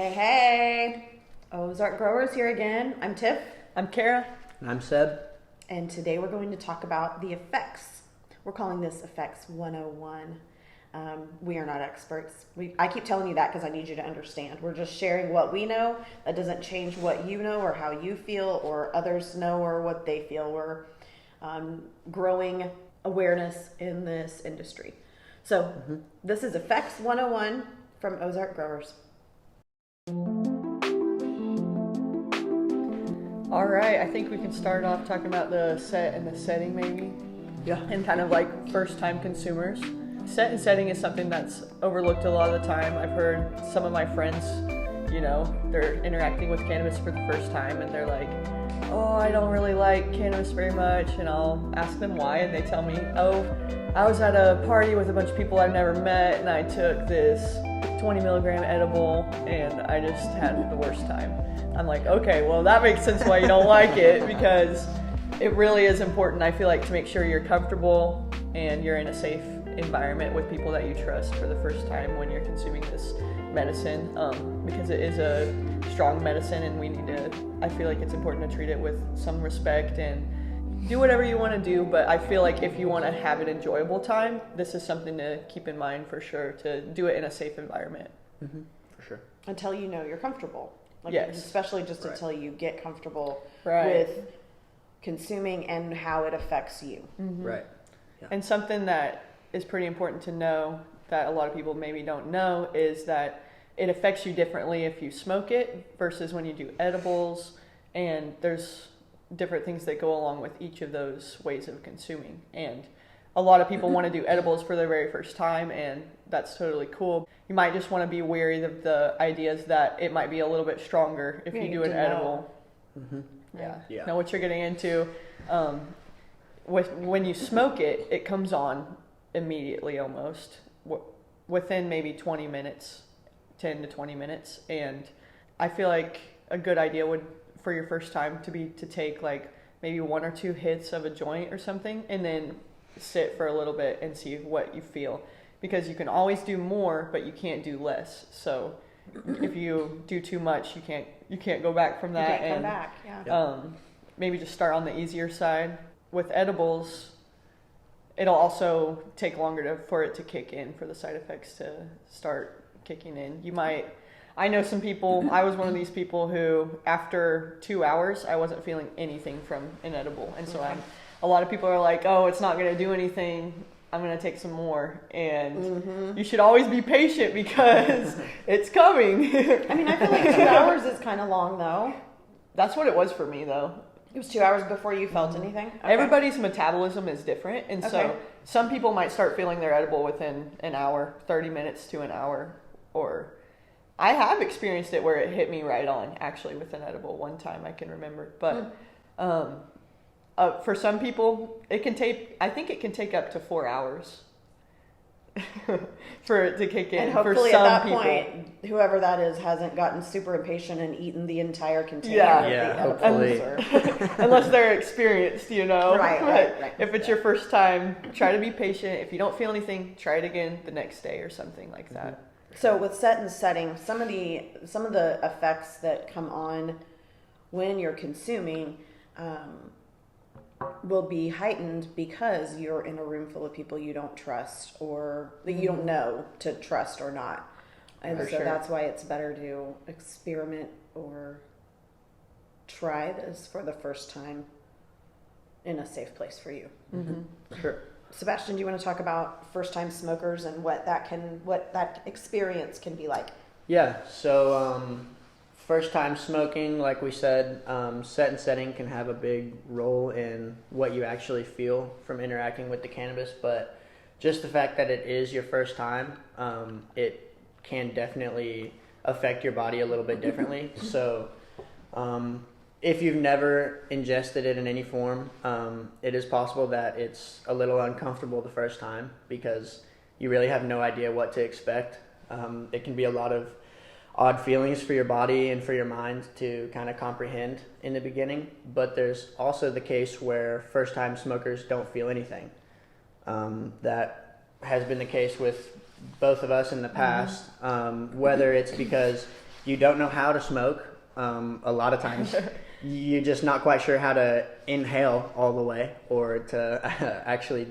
Hey, hey. Ozark Growers here again. I'm Tiff. I'm Kara. And I'm Seb. And today we're going to talk about the effects. We're calling this Effects 101. We are not experts. I keep telling you that because I need you to understand. We're just sharing what we know. That doesn't change what you know or how you feel or others know or what they feel. We're growing awareness in this industry. So This is Effects 101 from Ozark Growers. All right, I think we can start off talking about the set and the setting maybe. Yeah. And kind of like first-time consumers. Set and setting is something that's overlooked a lot of the time. I've heard some of my friends, they're interacting with cannabis for the first time and they're like, oh, I don't really like cannabis very much. And I'll ask them why and they tell me, oh, I was at a party with a bunch of people I've never met and I took this 20 milligram edible and I just had the worst time. I'm like, okay, well that makes sense why you don't like it, because it really is important, I feel like, to make sure you're comfortable and you're in a safe environment with people that you trust for the first time when you're consuming this medicine, because it is a strong medicine and I feel like it's important to treat it with some respect and do whatever you want to do. But I feel like if you want to have an enjoyable time, this is something to keep in mind for sure, to do it in a safe environment. Mm-hmm. For sure. Until you know you're comfortable. Yes. Especially just until you get comfortable Right. with consuming and how it affects you. Mm-hmm. Right. Yeah. And something that is pretty important to know that a lot of people maybe don't know is that it affects you differently if you smoke it versus when you do edibles, and there's different things that go along with each of those ways of consuming. And a lot of people want to do edibles for their very first time, and that's totally cool. You might just want to be wary of the ideas that it might be a little bit stronger if you do an edible. Mm-hmm. Yeah. Know what you're getting into. When you smoke it, it comes on immediately almost within maybe 20 minutes, 10 to 20 minutes. And I feel like a good idea would, for your first time, to take like maybe 1 or 2 hits of a joint or something and then sit for a little bit and see what you feel, because you can always do more but you can't do less. So if you do too much, you can't go back from that. You can't come back. Yeah. Maybe just start on the easier side. With edibles, it'll also take longer for it to kick in, for the side effects to start kicking in. I know some people, I was one of these people who after 2 hours, I wasn't feeling anything from an edible. And so a lot of people are like, oh, it's not going to do anything, I'm going to take some more. And you should always be patient because it's coming. I mean, I feel like 2 hours is kind of long though. That's what it was for me though. It was 2 hours before you felt anything? Okay. Everybody's metabolism is different. And so some people might start feeling their edible within an hour, 30 minutes to an hour. Or I have experienced it where it hit me right on, actually, with an edible one time I can remember. But for some people, I think it can take up to 4 hours for it to kick in. And hopefully for some at that people. point, whoever that is hasn't gotten super impatient and eaten the entire container. Yeah, of the edibles hopefully. Unless they're experienced, Right. If it's your first time, try to be patient. If you don't feel anything, try it again the next day or something like that. So with set and setting, some of the effects that come on when you're consuming will be heightened because you're in a room full of people you don't trust or that you don't know to trust or not. And that's why it's better to experiment or try this for the first time in a safe place for you. Mm-hmm. Sure. Sebastian, do you want to talk about first-time smokers and what that experience can be like? Yeah. So first time smoking, like we said, set and setting can have a big role in what you actually feel from interacting with the cannabis. But just the fact that it is your first time, it can definitely affect your body a little bit differently. So if you've never ingested it in any form, it is possible that it's a little uncomfortable the first time because you really have no idea what to expect. It can be a lot of odd feelings for your body and for your mind to kind of comprehend in the beginning, but there's also the case where first-time smokers don't feel anything. That has been the case with both of us in the past, whether it's because you don't know how to smoke. A lot of times you're just not quite sure how to inhale all the way or to actually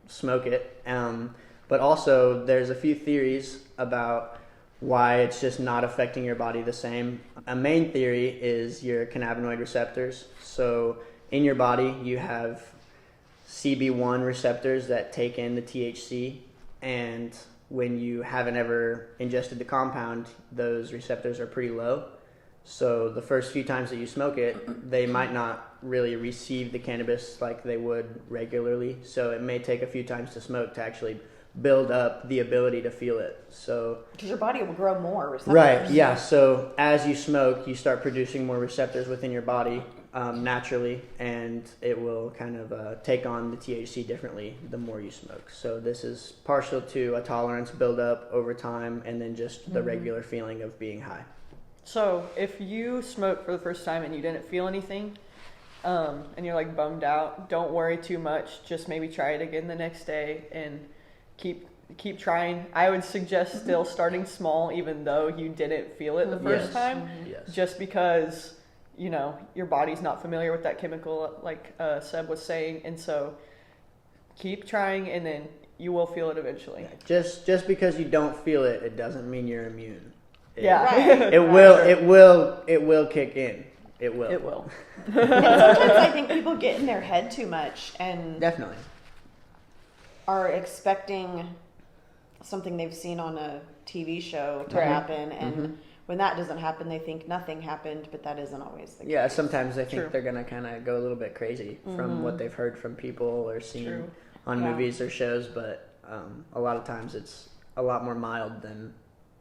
smoke it. But also there's a few theories about why it's just not affecting your body the same. A main theory is your cannabinoid receptors. So in your body you have CB1 receptors that take in the THC, and when you haven't ever ingested the compound, those receptors are pretty low. So the first few times that you smoke it, they might not really receive the cannabis like they would regularly. So it may take a few times to smoke to actually build up the ability to feel it. So because your body will grow more receptors. Right, yeah. So as you smoke, you start producing more receptors within your body naturally, and it will kind of take on the THC differently the more you smoke. So this is partial to a tolerance build up over time, and then just the regular feeling of being high. So if you smoke for the first time and you didn't feel anything, and you're like bummed out, don't worry too much. Just maybe try it again the next day and keep trying. I would suggest still starting small, even though you didn't feel it the first time, just because, you know, your body's not familiar with that chemical, like Seb was saying, and so keep trying, and then you will feel it eventually. Just because you don't feel it, it doesn't mean you're immune. Right. It will kick in. It will. It will. And sometimes I think people get in their head too much and Definitely are expecting something they've seen on a TV show to happen, and when that doesn't happen, they think nothing happened, but that isn't always the case. Yeah, sometimes they think True. they're gonna kind of go a little bit crazy from what they've heard from people or seen on movies or shows, but a lot of times it's a lot more mild than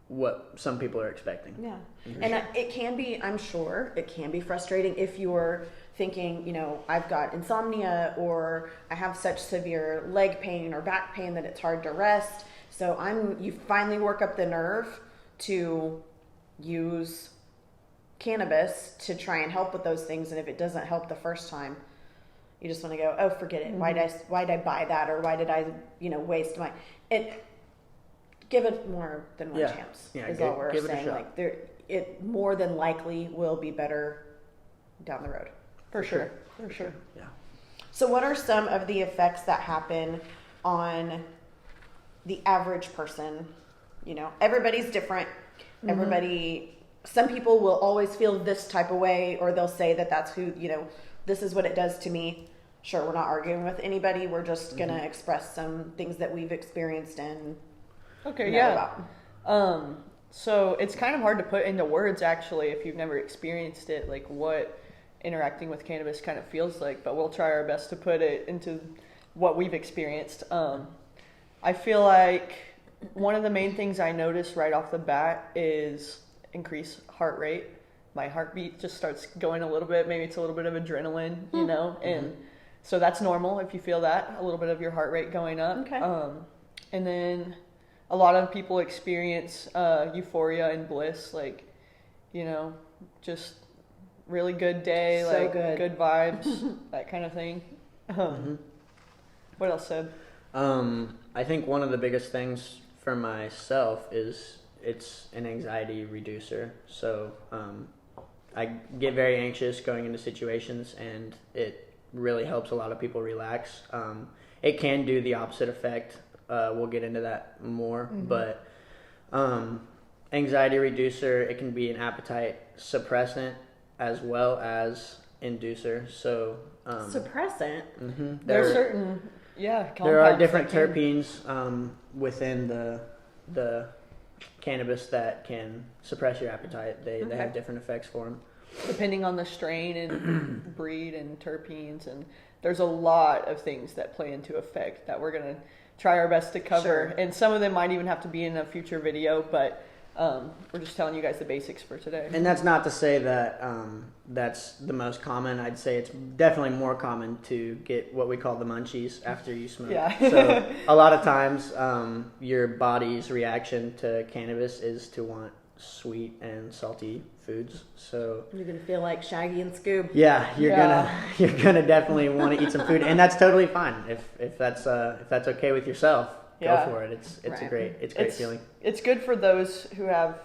what some people are expecting. Yeah. And it can be, I'm sure, it can be frustrating if you're thinking, you know, I've got insomnia, or I have such severe leg pain or back pain that it's hard to rest. So you finally work up the nerve to use cannabis to try and help with those things. And if it doesn't help the first time, you just want to go, oh, forget it. Why did I buy that? Or why did I, waste give it more than one chance. Is all we're saying. Like it more than likely will be better down the road. For sure. Yeah. So what are some of the effects that happen on the average person? You know, everybody's different. Some people will always feel this type of way, or they'll say that that's who, this is what it does to me. Sure, we're not arguing with anybody. We're just going to express some things that we've experienced and about. So it's kind of hard to put into words, actually, if you've never experienced it, like what interacting with cannabis kind of feels like, but we'll try our best to put it into what we've experienced. I feel like one of the main things I noticed right off the bat is increased heart rate. My heartbeat just starts going a little bit. Maybe it's a little bit of adrenaline, and so that's normal if you feel that, a little bit of your heart rate going up. Okay. And then a lot of people experience euphoria and bliss, like, just really good day, So like good. vibes, that kind of thing. What else, Seb? I think one of the biggest things for myself is it's an anxiety reducer. So I get very anxious going into situations, and it really helps a lot of people relax. It can do the opposite effect. We'll get into that more, but anxiety reducer, it can be an appetite suppressant as well as inducer. So suppressant. There are certain there are different terpenes within the cannabis that can suppress your appetite. They have different effects for them. Depending on the strain and breed and terpenes, and there's a lot of things that play into effect that we're going to try our best to cover. Sure. And some of them might even have to be in a future video, but we're just telling you guys the basics for today. And that's not to say that that's the most common. I'd say it's definitely more common to get what we call the munchies after you smoke. Yeah. So a lot of times your body's reaction to cannabis is to want sweet and salty foods. So You're going to feel like Shaggy and Scoob. yeah, you're gonna definitely want to eat some food, and that's totally fine if that's okay with yourself. Go for it. It's a great feeling. It's good for those who have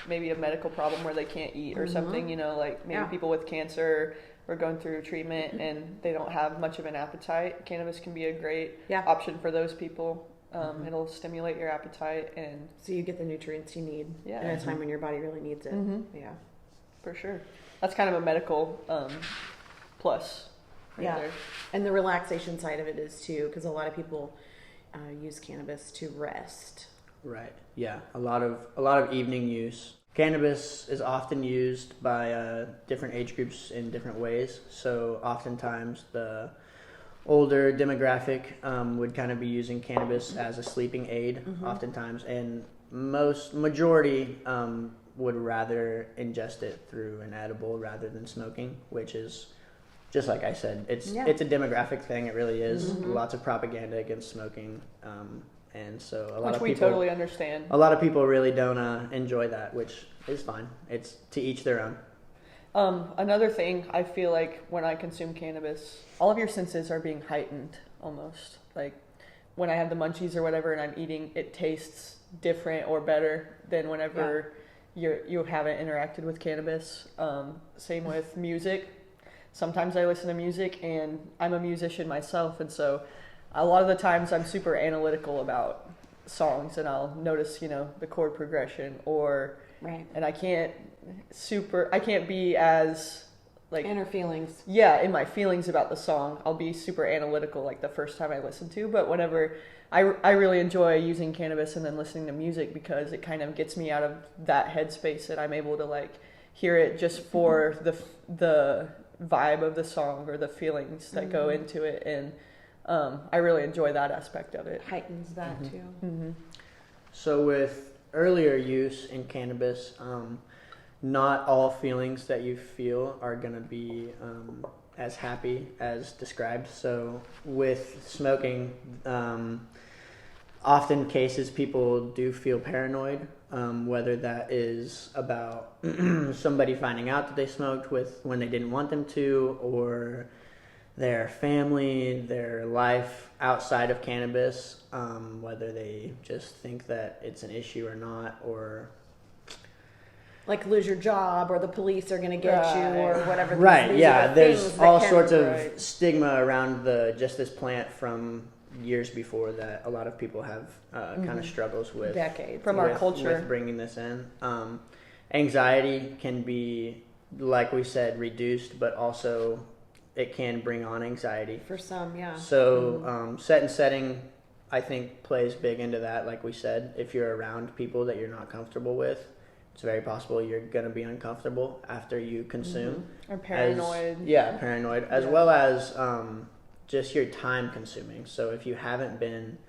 maybe a medical problem where they can't eat or something, like maybe people with cancer or going through treatment and they don't have much of an appetite. Cannabis can be a great option for those people. It'll stimulate your appetite, and so you get the nutrients you need in a time when your body really needs it. Yeah, for sure. That's kind of a medical plus right there. And the relaxation side of it is too, because a lot of people use cannabis to rest. Right. Yeah. A lot of evening use. Cannabis is often used by different age groups in different ways. So oftentimes the older demographic would kind of be using cannabis as a sleeping aid oftentimes, and majority would rather ingest it through an edible rather than smoking, which is just like I said, it's a demographic thing. It really is. Lots of propaganda against smoking, and so a lot of people, which we totally understand. A lot of people really don't enjoy that, which is fine. It's to each their own. Another thing, I feel like when I consume cannabis, all of your senses are being heightened almost. Like when I have the munchies or whatever and I'm eating, it tastes different or better than whenever you haven't interacted with cannabis. Same with music. Sometimes I listen to music, and I'm a musician myself, and so a lot of the times I'm super analytical about songs, and I'll notice, the chord progression and I can't be as like inner feelings. Yeah, in my feelings about the song, I'll be super analytical like the first time I listen to, but whenever I really enjoy using cannabis and then listening to music because it kind of gets me out of that headspace, and I'm able to like hear it just for the vibe of the song or the feelings that go into it, and I really enjoy that aspect of it. Heightens that too. So with earlier use in cannabis, not all feelings that you feel are going to be as happy as described. So with smoking, often cases people do feel paranoid, whether that is about somebody finding out that they smoked when they didn't want them to, or their family, their life outside of cannabis, whether they just think that it's an issue or not, or like lose your job, or the police are going to get you, or whatever. There's all sorts of stigma around just this plant from years before that a lot of people have kind of struggles with. Decades. From our culture. With bringing this in. Anxiety can be, like we said, reduced, but also it can bring on anxiety. For some, yeah. So set and setting, I think, plays big into that. Like we said, if you're around people that you're not comfortable with, it's very possible you're going to be uncomfortable after you consume. Or paranoid. Paranoid. As well as just your time consuming. So if you haven't been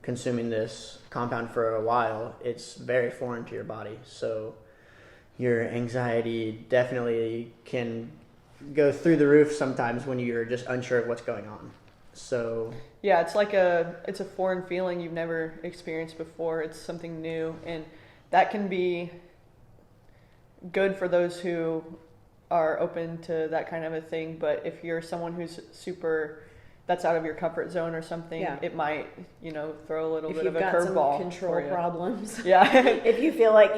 consuming this compound for a while, it's very foreign to your body. So your anxiety definitely can go through the roof sometimes when you're just unsure of what's going on. So yeah, it's a foreign feeling you've never experienced before. It's something new, and that can be good for those who are open to that kind of a thing. But if you're someone who's that's out of your comfort zone or something, it might, throw a little bit of a curveball. If you've got some control problems. Yeah. If you feel like,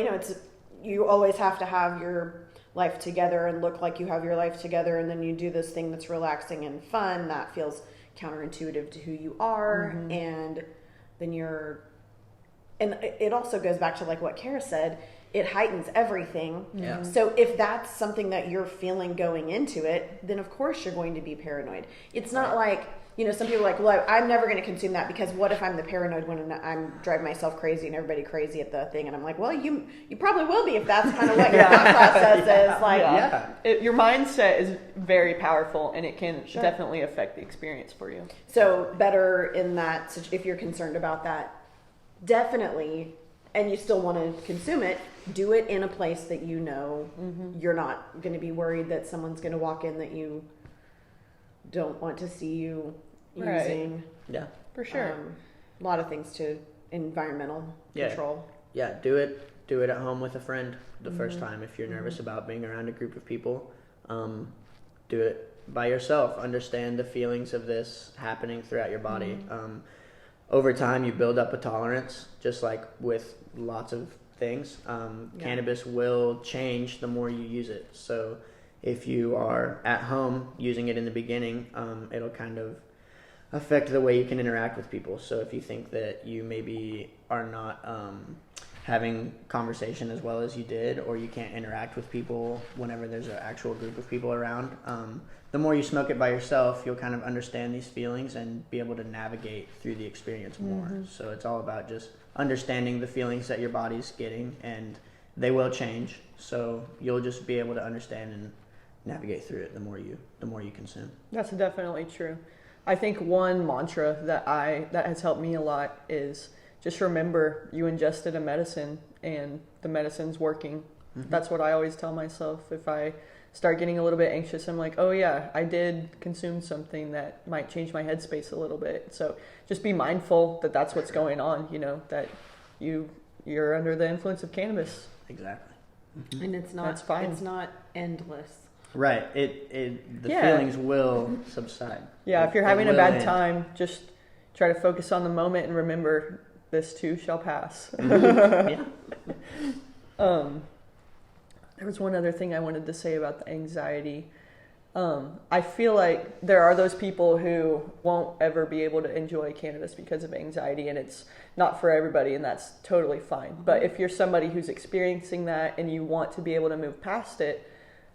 you always have to have your life together and look like you have your life together, and then you do this thing that's relaxing and fun, that feels counterintuitive to who you are. And then and it also goes back to like what Kara said, it heightens everything. Yeah. So if that's something that you're feeling going into it, then of course you're going to be paranoid. It's not like, some people are like, well, I'm never going to consume that because what if I'm the paranoid one and I'm driving myself crazy and everybody crazy at the thing? And I'm like, well, you probably will be if that's kind of what your thought process is. Like, your mindset is very powerful, and it can definitely affect the experience for you. So better in that, if you're concerned about that, definitely, and you still want to consume it, do it in a place that you're not going to be worried that someone's going to walk in that you don't want to see you using. Yeah, for sure. A lot of things to environmental control. Yeah, do it at home with a friend the first time. If you're nervous about being around a group of people, do it by yourself. Understand the feelings of this happening throughout your body. Over time, you build up a tolerance, just like with lots of things. Cannabis will change the more you use it. So if you are at home using it in the beginning, it'll kind of affect the way you can interact with people. So if you think that you maybe are not having conversation as well as you did, or you can't interact with people whenever there's an actual group of people around, the more you smoke it by yourself, you'll kind of understand these feelings and be able to navigate through the experience more. So it's all about just understanding the feelings that your body's getting, and they will change. So you'll just be able to understand and navigate through it the more you consume. That's definitely true. I think one mantra that has helped me a lot is just remember you ingested a medicine and the medicine's working. That's what I always tell myself. If I start getting a little bit anxious, I'm like, oh yeah, I did consume something that might change my headspace a little bit. So just be mindful that that's what's going on, that you're under the influence of cannabis. Exactly. And it's not, That's fine. It's not endless. Right. The feelings will subside. Yeah, if you're having a bad time, just try to focus on the moment and remember this too shall pass. Yeah. There was one other thing I wanted to say about the anxiety. I feel like there are those people who won't ever be able to enjoy cannabis because of anxiety, and it's not for everybody, and that's totally fine. But if you're somebody who's experiencing that and you want to be able to move past it,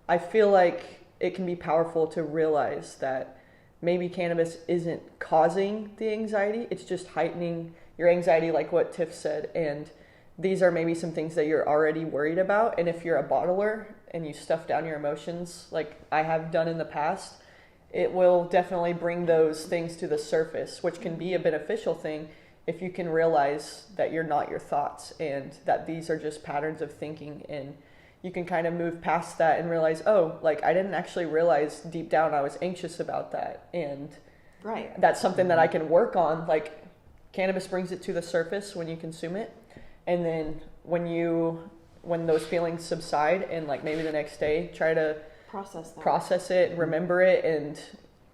I feel like it can be powerful to realize that maybe cannabis isn't causing the anxiety, it's just heightening your anxiety, like what Tiff said, and these are maybe some things that you're already worried about. And if you're a bottler and you stuff down your emotions, like I have done in the past, it will definitely bring those things to the surface, which can be a beneficial thing if you can realize that you're not your thoughts and that these are just patterns of thinking, and you can kind of move past that and realize, oh, like I didn't actually realize deep down I was anxious about that, and right, that's something that I can work on. Like cannabis brings it to the surface when you consume it, and then when those feelings subside, and like maybe the next day try to process it and remember it and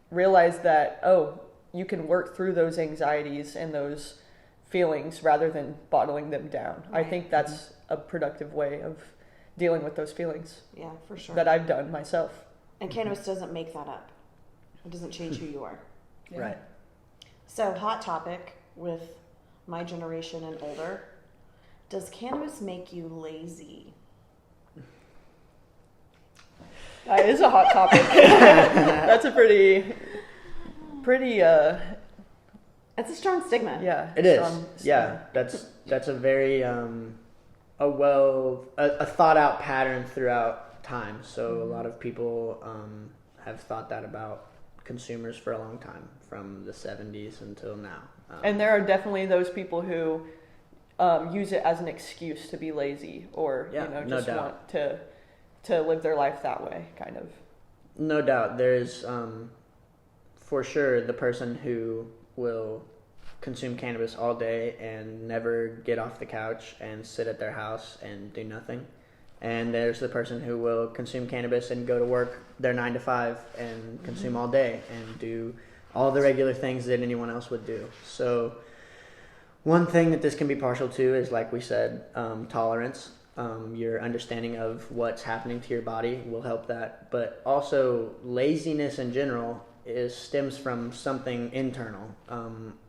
realize that, oh, you can work through those anxieties and those feelings rather than bottling them down. Right. I think that's a productive way of dealing with those feelings. Yeah, for sure. That I've done myself. And cannabis doesn't make that up. It doesn't change who you are. Yeah. Right. So, hot topic with my generation and older. Does cannabis make you lazy? That is a hot topic. That's a pretty That's a strong stigma. Yeah. It is. Yeah. That's a very a thought out pattern throughout time. So a lot of people have thought that about consumers for a long time, from the 70s until now. And there are definitely those people who use it as an excuse to be lazy, or just want to live their life that way, kind of. No doubt. There's for sure the person who will consume cannabis all day and never get off the couch and sit at their house and do nothing. And there's the person who will consume cannabis and go to work their 9 to 5 and consume all day and do all the regular things that anyone else would do. So one thing that this can be partial to is, like we said, tolerance. Your understanding of what's happening to your body will help that. But also laziness in general stems from something internal.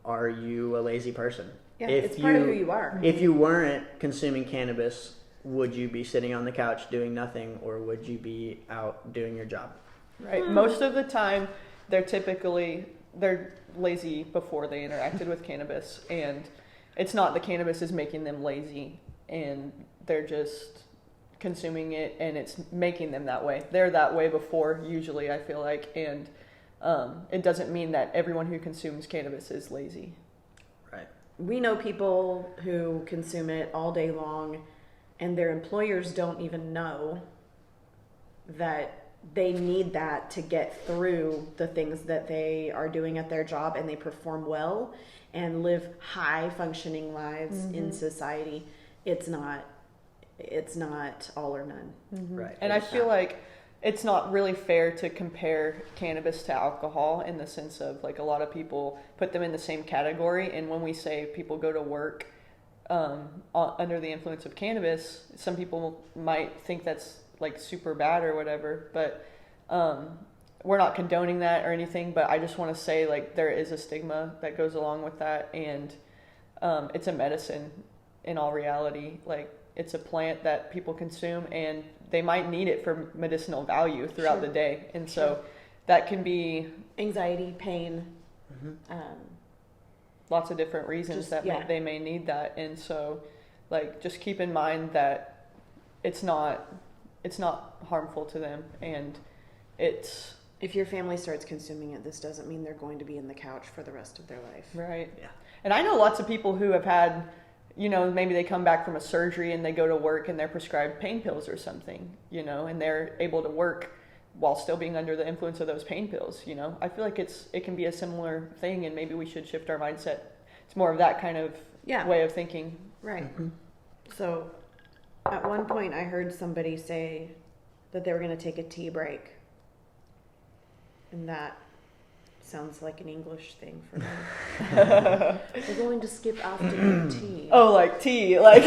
Are you a lazy person? Yeah, it's part of who you are. If you weren't consuming cannabis, would you be sitting on the couch doing nothing, or would you be out doing your job? Right. Most of the time, they're lazy before they interacted with cannabis, and it's not the cannabis is making them lazy, and they're just consuming it, and it's making them that way. They're that way before, usually, I feel like, and it doesn't mean that everyone who consumes cannabis is lazy. Right. We know people who consume it all day long, and their employers don't even know that they need that to get through the things that they are doing at their job, and they perform well and live high functioning lives in society. It's not all or none. Right. And I feel like it's not really fair to compare cannabis to alcohol, in the sense of, like, a lot of people put them in the same category, and when we say people go to work under the influence of cannabis. Some people might think that's like super bad or whatever, but we're not condoning that or anything, but I just want to say like there is a stigma that goes along with that, and it's a medicine in all reality. Like it's a plant that people consume, and they might need it for medicinal value throughout the day, and so that can be anxiety, pain, lots of different reasons they may need that. And so like just keep in mind that it's not harmful to them, and it's, if your family starts consuming it, this doesn't mean they're going to be in the couch for the rest of their life. right. Yeah. And I know lots of people who have had, you know, maybe they come back from a surgery and they go to work and they're prescribed pain pills or something, you know, and they're able to work while still being under the influence of those pain pills. You know, I feel like it can be a similar thing, and maybe we should shift our mindset. It's more of that kind of way of thinking. Right. So at one point I heard somebody say that they were going to take a tea break, and that sounds like an English thing for me. We're going to skip afternoon tea. Oh, like tea, like.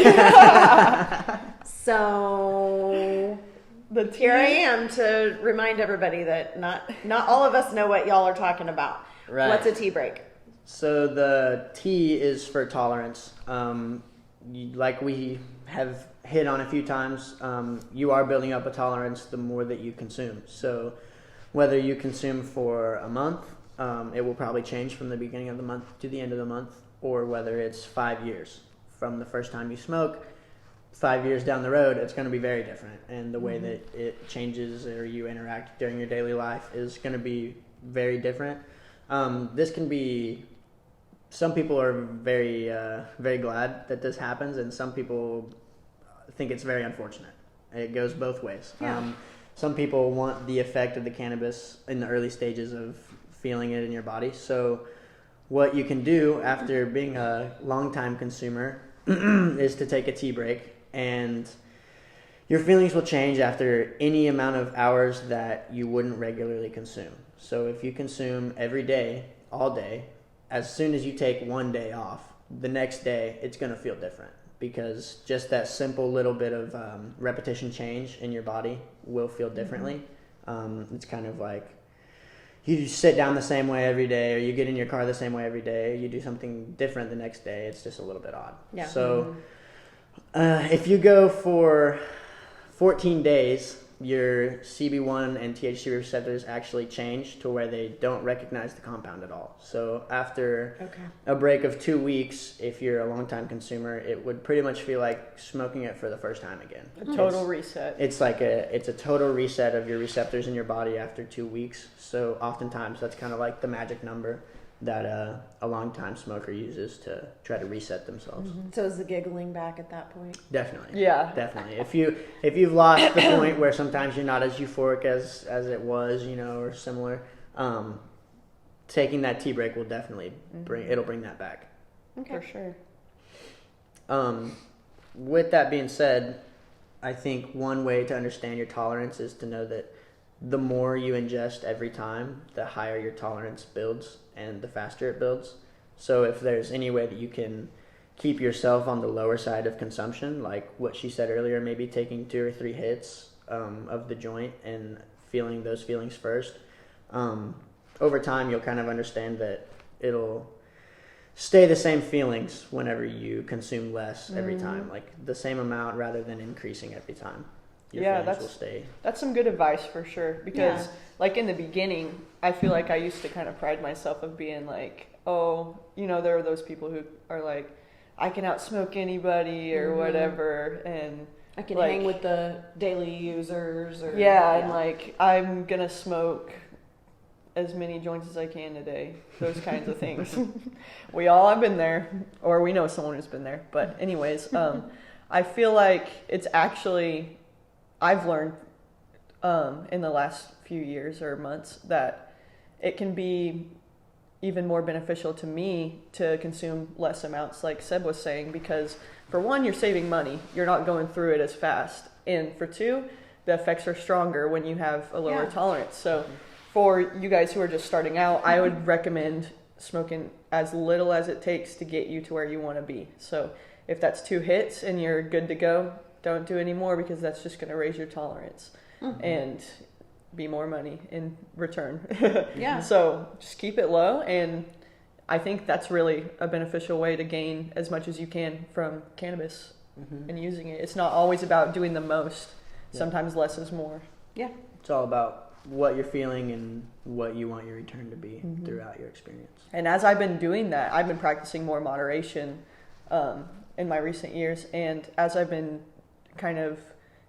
So here I am to remind everybody that not all of us know what y'all are talking about. Right. What's a tea break? So the T is for tolerance. Like we have hit on a few times, you are building up a tolerance the more that you consume. So whether you consume for a month, it will probably change from the beginning of the month to the end of the month, or whether it's 5 years from the first time you smoke. 5 years down the road, it's going to be very different, and the way that it changes or you interact during your daily life is going to be very different. This can be, some people are very very glad that this happens, and some people think it's very unfortunate. It goes both ways. Some people want the effect of the cannabis in the early stages of feeling it in your body. So what you can do after being a long-time consumer is to take a tea break, and your feelings will change after any amount of hours that you wouldn't regularly consume. So if you consume every day, all day, as soon as you take one day off, the next day it's going to feel different, because just that simple little bit of repetition change in your body will feel differently. It's kind of like you sit down the same way every day, or you get in your car the same way every day, or you do something different the next day. It's just a little bit odd. Yeah. So if you go for 14 days, your CB1 and THC receptors actually change to where they don't recognize the compound at all. So after a break of 2 weeks, if you're a long-time consumer, it would pretty much feel like smoking it for the first time again. A total reset. It's like it's a total reset of your receptors in your body after 2 weeks. So oftentimes that's kind of like the magic number that a long-time smoker uses to try to reset themselves. So is the giggling back at that point? Definitely. Yeah. Definitely. If you've lost the point where sometimes you're not as euphoric as it was, you know, or similar, taking that tea break will definitely bring that back. Okay. For sure. With that being said, I think one way to understand your tolerance is to know that the more you ingest every time, the higher your tolerance builds and the faster it builds. So if there's any way that you can keep yourself on the lower side of consumption, like what she said earlier, maybe taking 2 or 3 hits of the joint and feeling those feelings first, over time you'll kind of understand that it'll stay the same feelings whenever you consume less every time, like the same amount rather than increasing every time. Your feelings will stay. That's some good advice for sure, because like in the beginning, I feel like I used to kind of pride myself of being like, oh, you know, there are those people who are like, I can outsmoke anybody or whatever, and I can hang with the daily users. Or, and like I'm gonna smoke as many joints as I can a day, those kinds of things. We all have been there, or we know someone who's been there. But anyways, I feel like it's actually, I've learned in the last few years or months that it can be even more beneficial to me to consume less amounts, like Seb was saying, because for one, you're saving money. You're not going through it as fast. And for two, the effects are stronger when you have a lower tolerance. So for you guys who are just starting out, I would recommend smoking as little as it takes to get you to where you want to be. So if that's 2 hits and you're good to go, don't do any more, because that's just going to raise your tolerance and be more money in return. Yeah. So just keep it low, and I think that's really a beneficial way to gain as much as you can from cannabis and using it. It's not always about doing the most. Sometimes less is more. Yeah. It's all about what you're feeling and what you want your return to be throughout your experience. And as I've been doing that, I've been practicing more moderation in my recent years. And as I've been kind of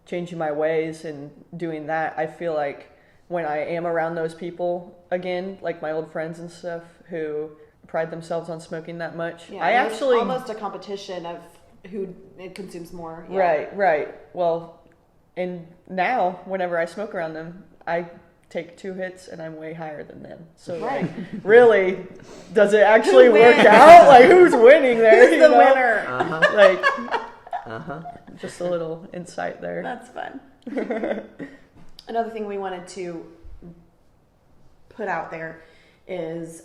changing my ways and doing that, I feel like when I am around those people again, like my old friends and stuff who pride themselves on smoking that much, Yeah, I it's actually... almost a competition of who it consumes more. Yeah. Right. Well, and now whenever I smoke around them, I take 2 hits and I'm way higher than them. So Right. like, really, does it actually Who work wins? out? Like, who's winning there? Who's the winner? Like, just a little insight there. That's fun. Another thing we wanted to put out there is,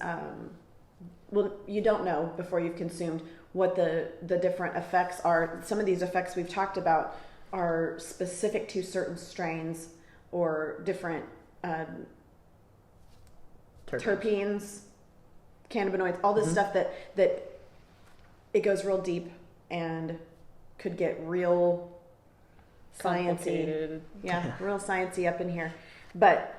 well, you don't know before you've consumed what the different effects are. Some of these effects we've talked about are specific to certain strains or different terpenes, cannabinoids, all this stuff that it goes real deep and could get real sciencey. Complicated. Yeah, real sciencey up in here. But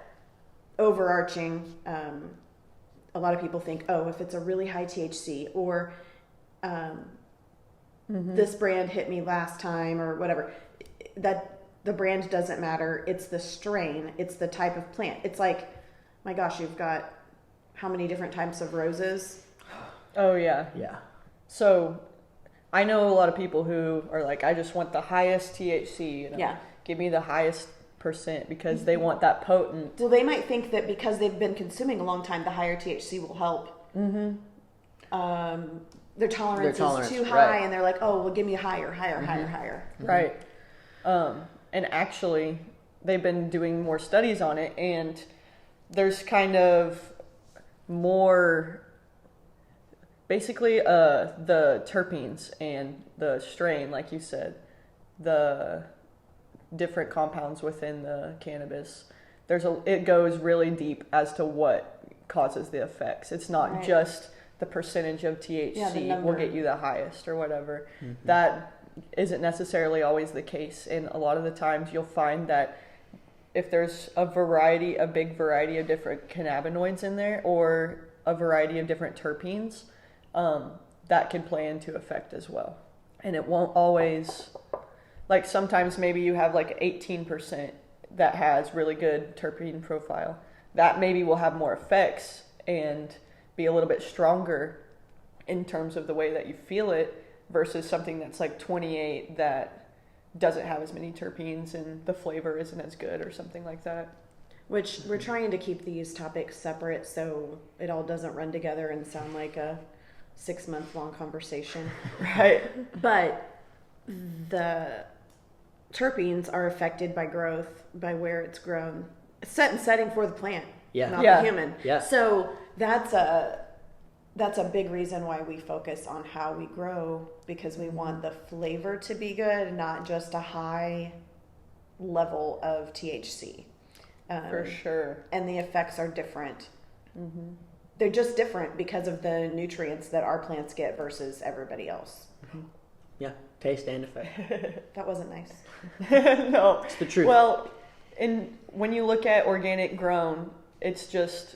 overarching, a lot of people think, oh, if it's a really high THC or this brand hit me last time or whatever, that the brand doesn't matter. It's the strain. It's the type of plant. It's like, my gosh, you've got how many different types of roses? Oh, yeah. Yeah. So I know a lot of people who are like, I just want the highest THC. You know? Yeah. Give me the highest percent because they want that potent. Well, they might think that because they've been consuming a long time, the higher THC will help. Their tolerance is too high, right. and they're like, oh, well, give me higher. Right. And actually, they've been doing more studies on it, and there's kind of more, basically, the terpenes and the strain, like you said, the different compounds within the cannabis. It goes really deep as to what causes the effects. It's not just the percentage of THC will get you the highest or whatever. That isn't necessarily always the case, and a lot of the times you'll find that if there's a big variety of different cannabinoids in there or a variety of different terpenes, that can play into effect as well. And it won't always, like sometimes maybe you have like 18% that has really good terpene profile. That maybe will have more effects and be a little bit stronger in terms of the way that you feel it versus something that's like 28 that doesn't have as many terpenes and the flavor isn't as good or something like that. Which we're trying to keep these topics separate so it all doesn't run together and sound like a 6-month-long conversation. Right. But the terpenes are affected by growth, by where it's grown. Set and setting for the plant, not the human. Yeah. So that's a big reason why we focus on how we grow, because we want the flavor to be good, not just a high level of THC. For sure. And the effects are different. They're just different because of the nutrients that our plants get versus everybody else. Yeah, taste and effect. That wasn't nice. No. It's the truth. Well, when you look at organic grown, it's just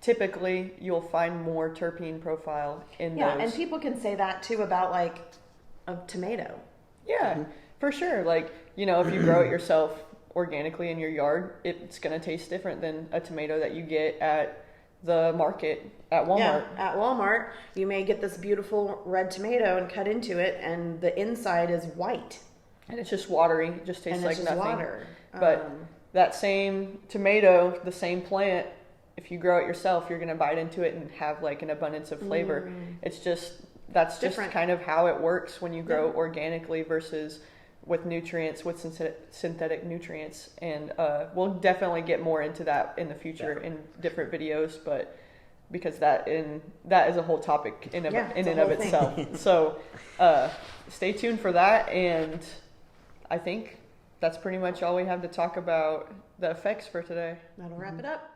typically you'll find more terpene profile in those. Yeah, and people can say that too about like a tomato. Yeah, for sure. Like, if you grow it yourself organically in your yard, it's going to taste different than a tomato that you get at the market at Walmart. Yeah, at Walmart, you may get this beautiful red tomato and cut into it, and the inside is white. And it's just watery. It just tastes like nothing. Water. But that same tomato, the same plant, if you grow it yourself, you're going to bite into it and have like an abundance of flavor. It's just, that's different. Just kind of how it works when you grow organically versus with nutrients, with synthetic nutrients. And we'll definitely get more into that in the future in different videos. But because that is a whole topic in and of itself. So stay tuned for that, and I think that's pretty much all we have to talk about the effects for today. That'll wrap it up.